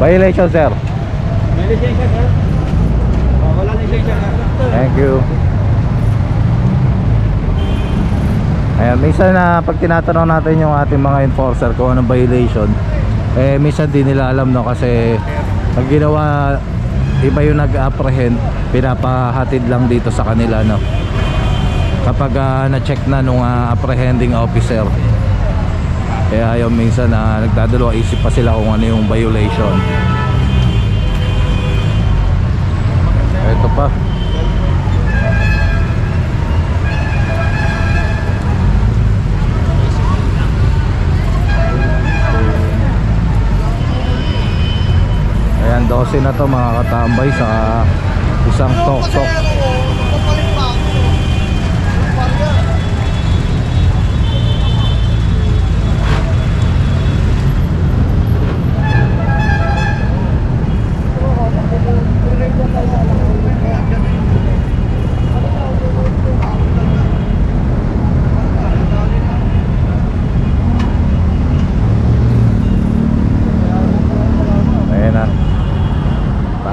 Violation, sir. May lisensya, sir? Wala lisensya, sir. Thank you. Ayan, minsan na pag tinatanong natin yung ating mga enforcer kung anong violation, minsan di nila alam, no, kasi ang ginawa, iba yung nag-apprehend, pinapahatid lang dito sa kanila, no, kapag na-check na nung apprehending officer. Kaya yung minsan nagdadalawa isip pa sila kung ano yung violation. Ito pa. Ayan, 12 na to mga katambay sa isang tok-tok.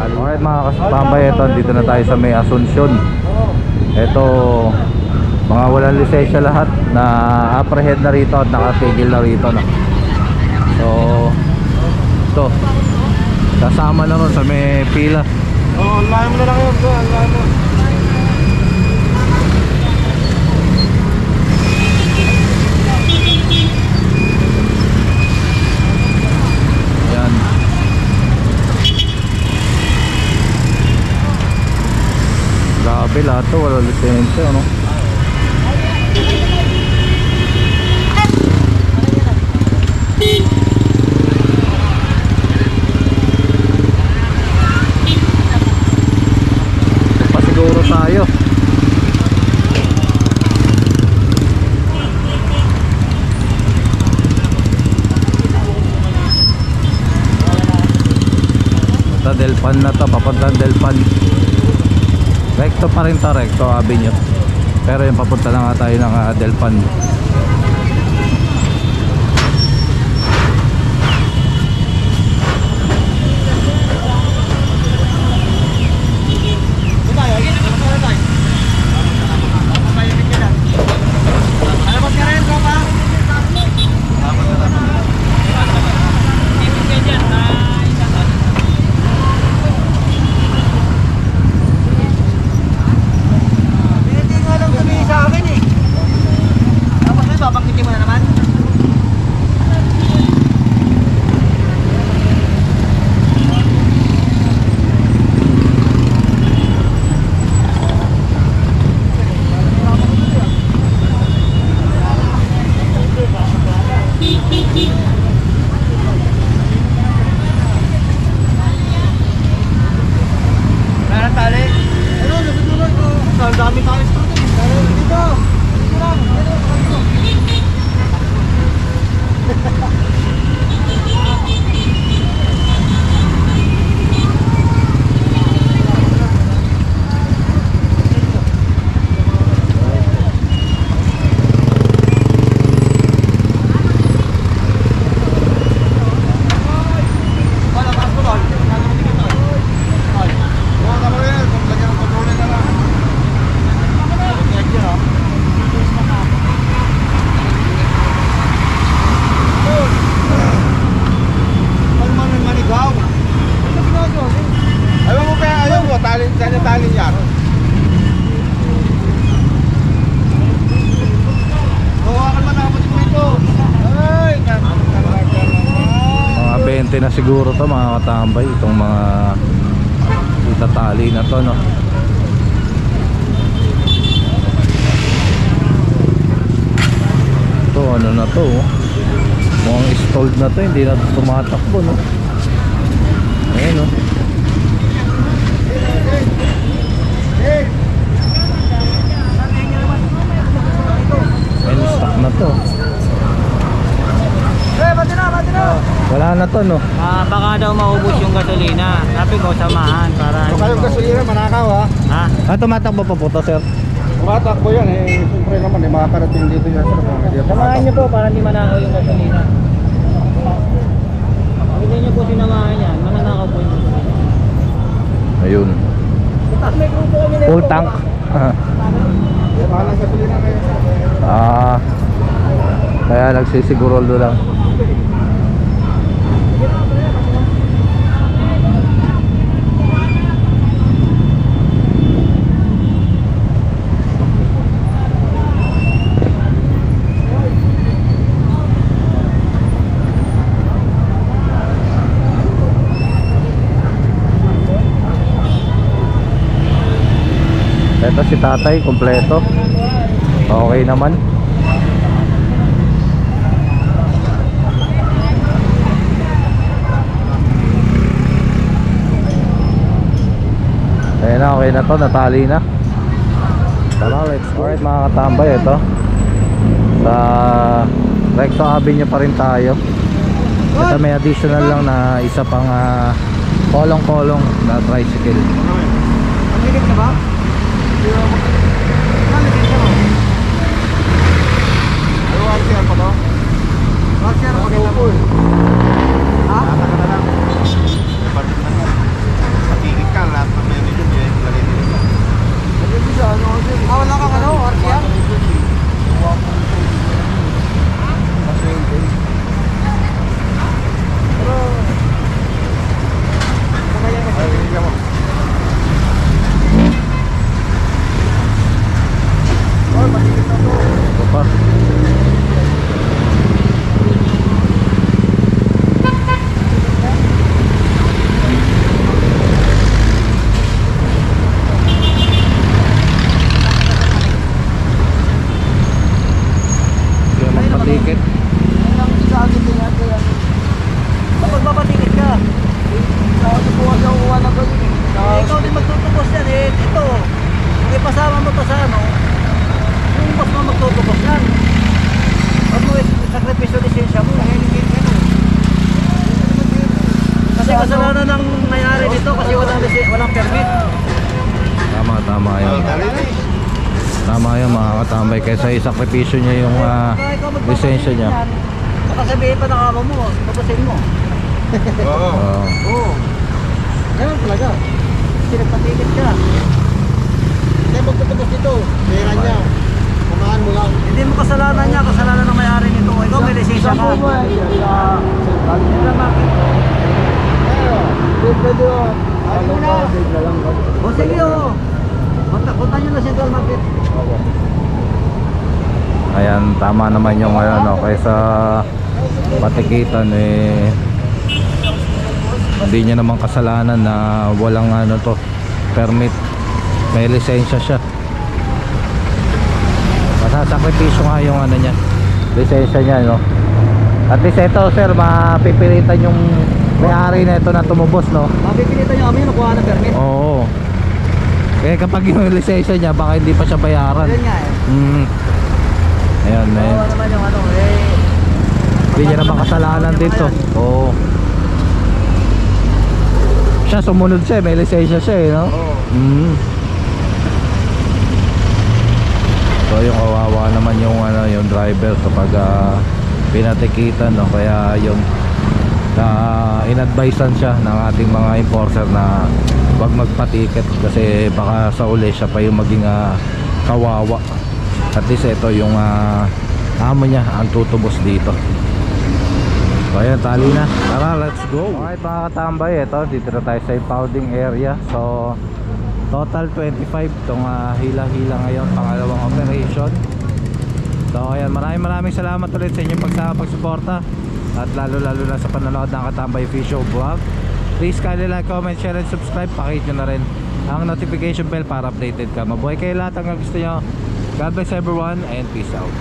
Alright mga kasambay, ito dito na tayo sa may Asuncion. Ito mga walang lisensya lahat na apprehend na rito at nakatigil na rito, no? So ito kasama na ron sa may pila. Online mo na lang yun, sir. Online mo. Yan. Grabe lahat to, wala lisensya, no? Pasiguro tayo. Ito Delpan na to, papuntang Delpan. Recto pa rin to, Recto Avenue. Pero yung papunta na nga tayo ng Delpan. Na siguro to mga katambay, itong mga itatali na to, no? Ito ano na to, mukhang stalled na to, hindi na tumatakbo, no? Ayan, no? Ayan, stock na to. Wala na to, no? Baka daw maubos yung gasolina. Sabi ko, samahan para... Kung kayong gasolina, manakaw, ha? Ha? Tumatakbo pa po to, sir? Tumatakbo yan, siyempre naman, makakarating dito yan, sir. Samahan nyo po para hindi manakaw yung gasolina. Hindi nyo po sinamahan yan. Mga Full tank. Bahala gasolina kayo. Kaya nagsisiguro lang. Ito si tatay, kompleto. Okay naman. Ayan na, okay na to, natali na. Tara, let's go. Alright mga katambay, ito sa Recto Avenue pa rin tayo. Ito may additional lang na isa pang kolong-kolong na tricycle. Maligit ka ba? Maligit ka ba? Ano, RCR pa to? RCR pa kita mo. Ha? Taka na lang. Patigit ka, lahat ng meron yun. Lagay nila. Wala kang ano, RCR? Ito pa. Kaya magpatikit. Kapag mapatikit ka, ikaw din magtutubos yan eh. Ito, kung ipasama mo to sa ano, yung boss mo magtutubos yan. Pag mo sakripisyo lisensya mo, kasi kasalanan ng mayari nito kasi walang permit. Tama yun. Tama yun mga katambay. Kaysa isakripisyo niya yung lisensya niya. Baka sabihin pa ng amo mo, tubusin mo. Oo. Oo. Ganun talaga. Kasi nagpatikit ka. Hindi magtutubos dito. Pera niya. Kumahan mo lang. Hindi mo kasalanan niya, kasalanan ng may-ari nito. Ikaw may lisensya ka. Yan lang bakit. Pwede yun. Ano na? O sige o. Punta nyo na Central Market. Ayan, tama naman yung ano, kaysa patikitan eh, hindi niya naman kasalanan na walang ano to, permit. May lisensya siya. Masasakripisyo nga yung ano niya, lisensya niya, no? At least ito sir, mapipilitan yung may-ari na ito na tumubos, no? Mapipilitan nyo kami yung nakuha ng permit. Oo. Kaya kapag yung lisensya niya, baka hindi pa siya bayaran. Ayun nga eh. Ayan, Oo naman yung ano eh. hindi niya naman kasalanan dito. Oo. Siya sumunod siya, may lisensya siya eh, no? Oo. So yung kawawa naman yung ano, yung driver kapag pinatikitan, no? Kaya yung inadvisean siya ng ating mga enforcer na wag magpatiket kasi baka sa uli siya pa yung maging kawawa. At least ito yung amo niya ang tutubos dito. So ayan, tali na. Tara, let's go. Alright mga katambay, ito dito na tayo sa impounding area. So total 25 itong hila-hila ngayon, pangalawang operation. So ayan, maraming salamat ulit sa inyong pagsuporta. At lalo na sa panonood ng Katambay Official Vlog. Please kindly like, comment, share and subscribe. Pakihit nyo na rin ang notification bell para updated ka. Mabuhay kayo lahat hanggang gusto nyo. God bless everyone and peace out.